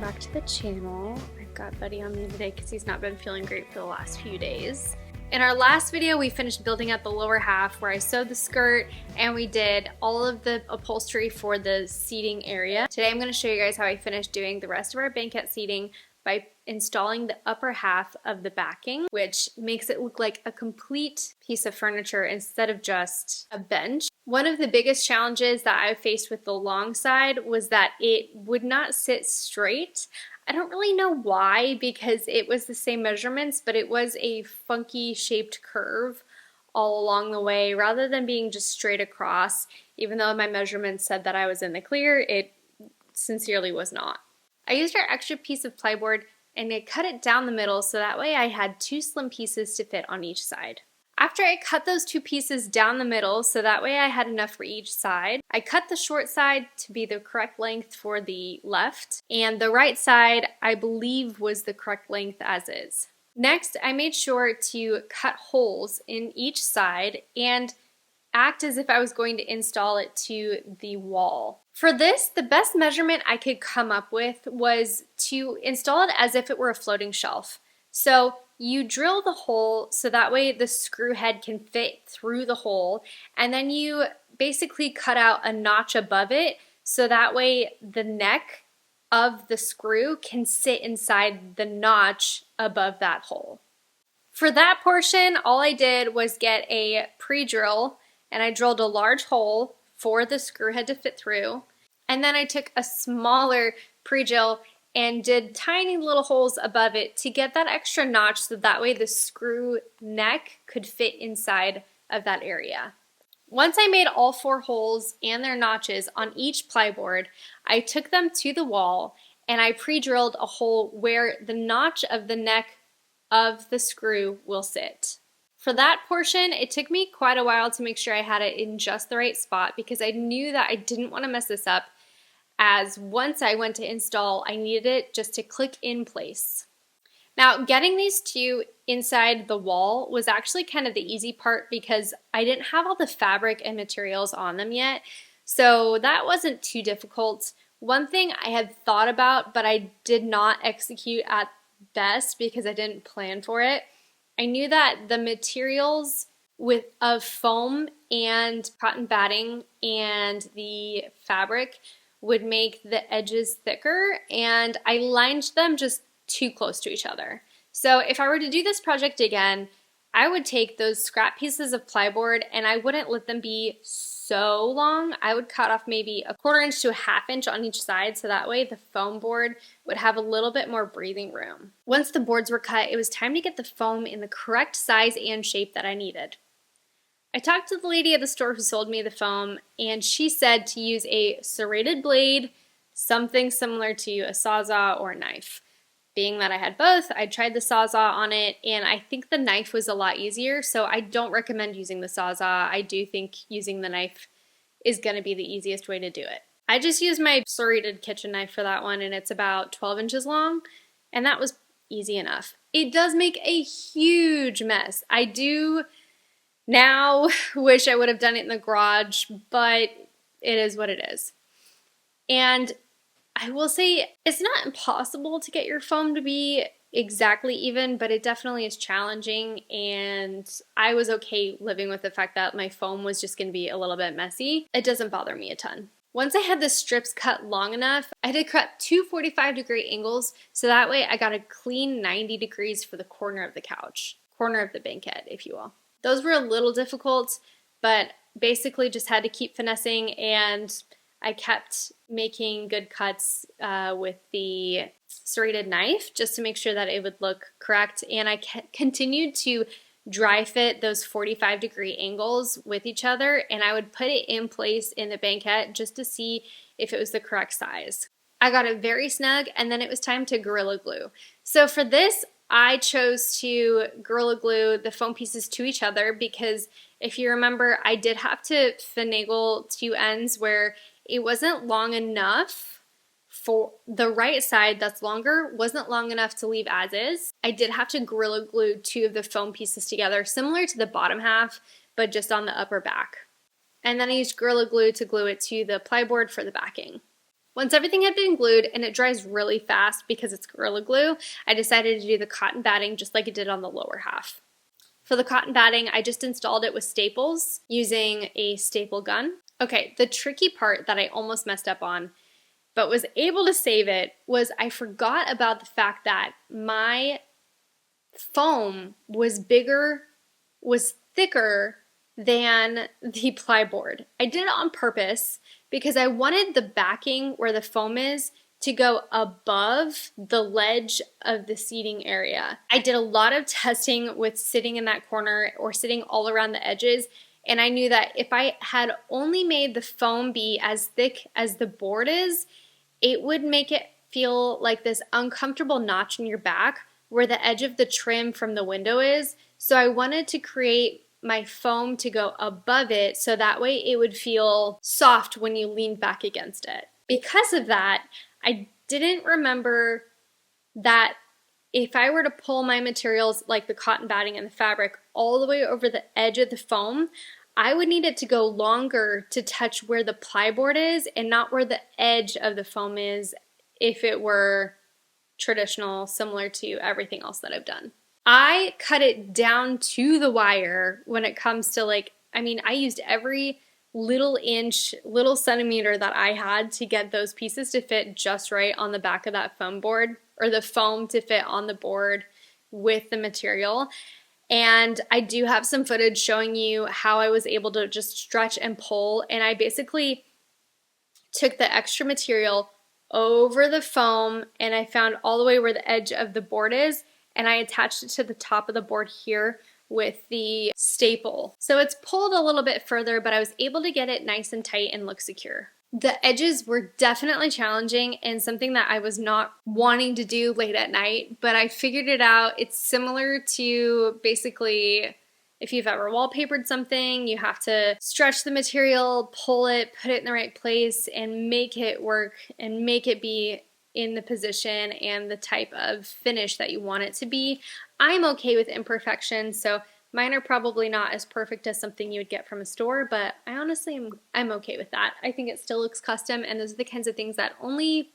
back to the channel. I've got Buddy on me today because he's not been feeling great for the last few days. In our last video, we finished building out the lower half where I sewed the skirt and we did all of the upholstery for the seating area. Today I'm going to show you guys how I finished doing the rest of our banquette seating by installing the upper half of the backing, which makes it look like a complete piece of furniture instead of just a bench. One of the biggest challenges that I faced with the long side was that it would not sit straight. I don't really know why, because it was the same measurements, but it was a funky shaped curve all along the way rather than being just straight across. Even though my measurements said that I was in the clear, it sincerely was not. I used our extra piece of plyboard and I cut it down the middle so that way I had two slim pieces to fit on each side. After I cut those two pieces down the middle so that way I had enough for each side, I cut the short side to be the correct length for the left, and the right side I believe was the correct length as is. Next, I made sure to cut holes in each side and act as if I was going to install it to the wall. For this, the best measurement I could come up with was to install it as if it were a floating shelf. So you drill the hole so that way the screw head can fit through the hole, and then you basically cut out a notch above it so that way the neck of the screw can sit inside the notch above that hole. For that portion, all I did was get a pre-drill and I drilled a large hole for the screw head to fit through, and then I took a smaller pre-drill and did tiny little holes above it to get that extra notch so that way the screw neck could fit inside of that area. Once I made all 4 holes and their notches on each plyboard, I took them to the wall and I pre-drilled a hole where the notch of the neck of the screw will sit. For that portion, it took me quite a while to make sure I had it in just the right spot because I knew that I didn't want to mess this up, as once I went to install, I needed it just to click in place. Now, getting these two inside the wall was actually kind of the easy part because I didn't have all the fabric and materials on them yet, so that wasn't too difficult. One thing I had thought about, but I did not execute at best because I didn't plan for it. I knew that the materials of foam and cotton batting and the fabric would make the edges thicker, and I lined them just too close to each other. So if I were to do this project again, I would take those scrap pieces of plyboard and I wouldn't let them be so long. I would cut off maybe 1/4 inch to 1/2 inch on each side so that way the foam board would have a little bit more breathing room. Once the boards were cut, it was time to get the foam in the correct size and shape that I needed. I talked to the lady at the store who sold me the foam, and she said to use a serrated blade, something similar to a sawzall or a knife. Being that I had both, I tried the sawzall on it, and I think the knife was a lot easier, so I don't recommend using the sawzall. I do think using the knife is going to be the easiest way to do it. I just used my serrated kitchen knife for that one, and it's about 12 inches long, and that was easy enough. It does make a huge mess. I do now wish I would have done it in the garage, but it is what it is. And I will say it's not impossible to get your foam to be exactly even, but it definitely is challenging, and I was okay living with the fact that my foam was just going to be a little bit messy. It doesn't bother me a ton. Once I had the strips cut long enough, I had to cut 2 45-degree angles so that way I got a clean 90 degrees for the corner of the couch, corner of the banquette, if you will. Those were a little difficult, but basically just had to keep finessing, and I kept making good cuts with the serrated knife just to make sure that it would look correct, and I continued to dry fit those 45-degree angles with each other, and I would put it in place in the banquette just to see if it was the correct size. I got it very snug, and then it was time to Gorilla Glue. So for this, I chose to Gorilla Glue the foam pieces to each other because if you remember, I did have to finagle 2 ends where it wasn't long enough for the right side that's longer, wasn't long enough to leave as is. I did have to Gorilla Glue 2 of the foam pieces together, similar to the bottom half, but just on the upper back. And then I used Gorilla Glue to glue it to the plyboard for the backing. Once everything had been glued, and it dries really fast because it's Gorilla Glue, I decided to do the cotton batting just like it did on the lower half. For the cotton batting, I just installed it with staples using a staple gun. Okay, the tricky part that I almost messed up on, but was able to save it, was I forgot about the fact that my foam was thicker than the plyboard. I did it on purpose because I wanted the backing where the foam is to go above the ledge of the seating area. I did a lot of testing with sitting in that corner or sitting all around the edges, and I knew that if I had only made the foam be as thick as the board is, it would make it feel like this uncomfortable notch in your back where the edge of the trim from the window is. So I wanted to create my foam to go above it so that way it would feel soft when you leaned back against it. Because of that, I didn't remember that if I were to pull my materials like the cotton batting and the fabric all the way over the edge of the foam, I would need it to go longer to touch where the plyboard is and not where the edge of the foam is if it were traditional, similar to everything else that I've done. I cut it down to the wire when it comes to I used every little inch, little centimeter that I had to get those pieces to fit just right on the back of that foam board, or the foam to fit on the board with the material. And I do have some footage showing you how I was able to just stretch and pull, and I basically took the extra material over the foam and I found all the way where the edge of the board is, and I attached it to the top of the board here with the staple. So it's pulled a little bit further, but I was able to get it nice and tight and look secure. The edges were definitely challenging and something that I was not wanting to do late at night, but I figured it out. It's similar to basically if you've ever wallpapered something, you have to stretch the material, pull it, put it in the right place, and make it work and make it be in the position and the type of finish that you want it to be. I'm okay with imperfections, so mine are probably not as perfect as something you would get from a store, but I honestly I'm okay with that. I think it still looks custom, and those are the kinds of things that only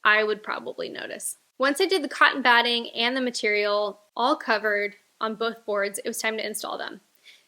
I would probably notice. Once I did the cotton batting and the material all covered on both boards, it was time to install them.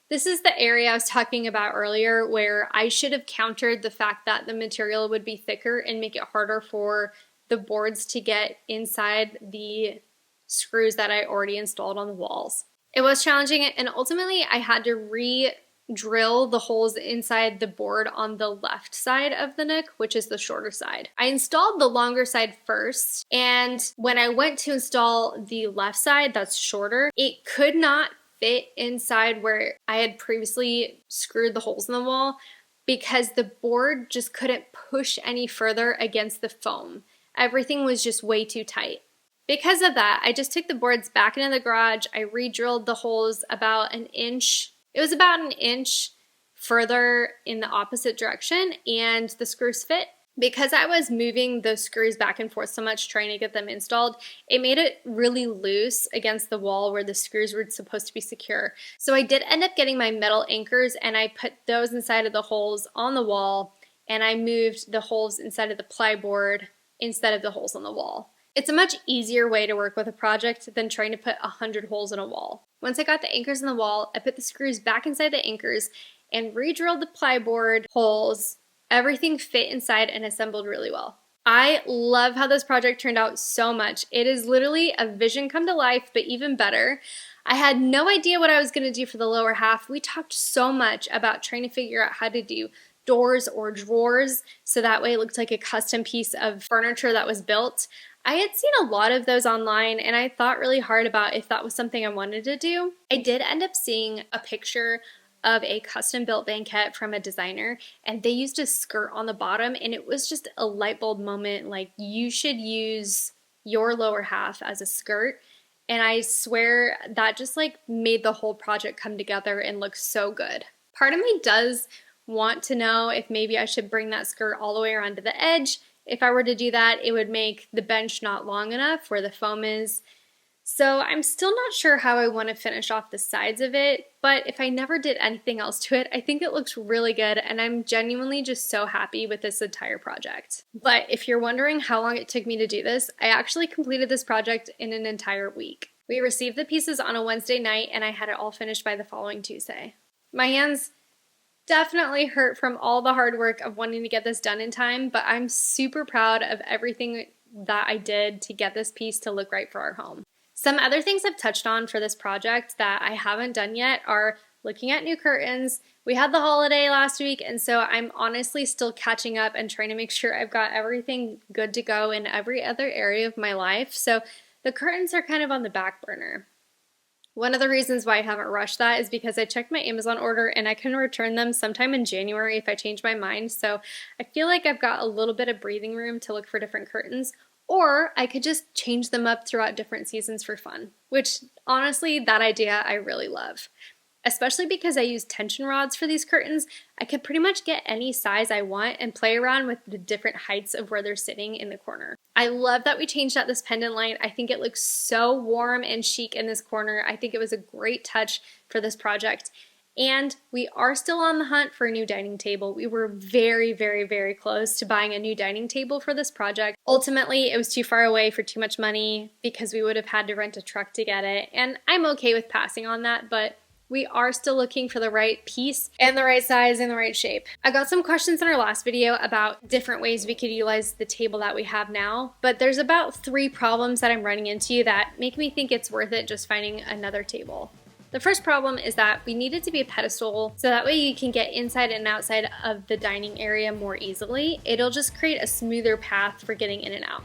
This is the area I was talking about earlier where I should have countered the fact that the material would be thicker and make it harder for the boards to get inside the screws that I already installed on the walls. It was challenging, and ultimately I had to re-drill the holes inside the board on the left side of the nook, which is the shorter side. I installed the longer side first, and when I went to install the left side that's shorter, it could not fit inside where I had previously screwed the holes in the wall because the board just couldn't push any further against the foam. Everything was just way too tight. Because of that, I just took the boards back into the garage. I re-drilled the holes about an inch. It was about an inch further in the opposite direction, and the screws fit. Because I was moving the screws back and forth so much trying to get them installed, it made it really loose against the wall where the screws were supposed to be secure. So I did end up getting my metal anchors, and I put those inside of the holes on the wall, and I moved the holes inside of the plyboard instead of the holes on the wall. It's a much easier way to work with a project than trying to put 100 holes in a wall. Once I got the anchors in the wall, I put the screws back inside the anchors and re-drilled the plyboard holes. Everything fit inside and assembled really well. I love how this project turned out so much. It is literally a vision come to life, but even better. I had no idea what I was going to do for the lower half. We talked so much about trying to figure out how to do doors or drawers so that way it looked like a custom piece of furniture that was built. I had seen a lot of those online, and I thought really hard about if that was something I wanted to do. I did end up seeing a picture of a custom built banquette from a designer, and they used a skirt on the bottom, and it was just a light bulb moment, like you should use your lower half as a skirt. And I swear that just made the whole project come together and look so good. Part of me does want to know if maybe I should bring that skirt all the way around to the edge. If I were to do that, it would make the bench not long enough where the foam is. So I'm still not sure how I want to finish off the sides of it, but if I never did anything else to it, I think it looks really good, and I'm genuinely just so happy with this entire project. But if you're wondering how long it took me to do this, I actually completed this project in an entire week. We received the pieces on a Wednesday night, and I had it all finished by the following Tuesday. My hands definitely hurt from all the hard work of wanting to get this done in time, but I'm super proud of everything that I did to get this piece to look right for our home. Some other things I've touched on for this project that I haven't done yet are looking at new curtains. We had the holiday last week, and so I'm honestly still catching up and trying to make sure I've got everything good to go in every other area of my life. So the curtains are kind of on the back burner. One of the reasons why I haven't rushed that is because I checked my Amazon order and I can return them sometime in January if I change my mind. So I feel like I've got a little bit of breathing room to look for different curtains. Or I could just change them up throughout different seasons for fun, which honestly, that idea I really love. Especially because I use tension rods for these curtains, I could pretty much get any size I want and play around with the different heights of where they're sitting in the corner. I love that we changed out this pendant light. I think it looks so warm and chic in this corner. I think it was a great touch for this project. And we are still on the hunt for a new dining table. We were very, very, very close to buying a new dining table for this project. Ultimately, it was too far away for too much money because we would have had to rent a truck to get it. And I'm okay with passing on that, but we are still looking for the right piece and the right size and the right shape. I got some questions in our last video about different ways we could utilize the table that we have now, but there's about 3 problems that I'm running into that make me think it's worth it just finding another table. The first problem is that we need it to be a pedestal so that way you can get inside and outside of the dining area more easily. It'll just create a smoother path for getting in and out.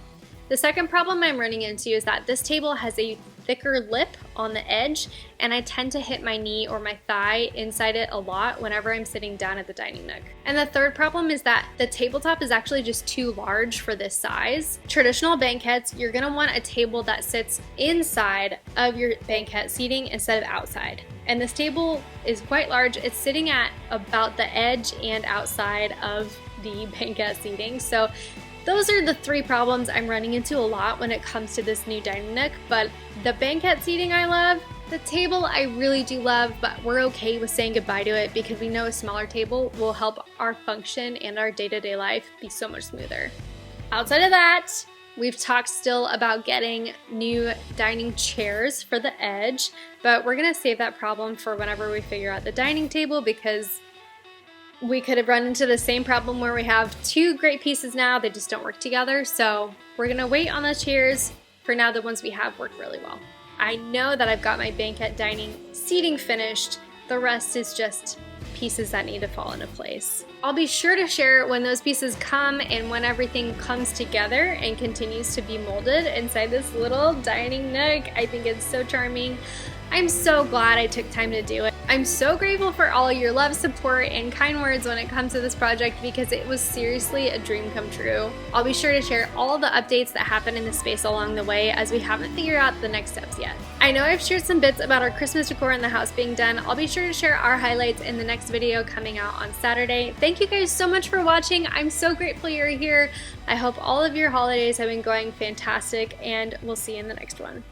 The second problem I'm running into is that this table has a thicker lip on the edge, and I tend to hit my knee or my thigh inside it a lot whenever I'm sitting down at the dining nook. And the third problem is that the tabletop is actually just too large for this size. Traditional banquettes, you're gonna want a table that sits inside of your banquette seating instead of outside. And this table is quite large. It's sitting at about the edge and outside of the banquette seating. So those are the 3 problems I'm running into a lot when it comes to this new dining nook, but the banquette seating I love, the table I really do love, but we're okay with saying goodbye to it because we know a smaller table will help our function and our day-to-day life be so much smoother. Outside of that, we've talked still about getting new dining chairs for the edge, but we're gonna save that problem for whenever we figure out the dining table because we could have run into the same problem where we have 2 great pieces now, they just don't work together. So we're gonna wait on the chairs. For now, the ones we have work really well. I know that I've got my banquette dining seating finished. The rest is just pieces that need to fall into place. I'll be sure to share when those pieces come and when everything comes together and continues to be molded inside this little dining nook. I think it's so charming. I'm so glad I took time to do it. I'm so grateful for all your love, support, and kind words when it comes to this project because it was seriously a dream come true. I'll be sure to share all the updates that happen in the space along the way as we haven't figured out the next steps yet. I know I've shared some bits about our Christmas decor in the house being done. I'll be sure to share our highlights in the next video coming out on Saturday. Thank you guys so much for watching. I'm so grateful you're here. I hope all of your holidays have been going fantastic, and we'll see you in the next one.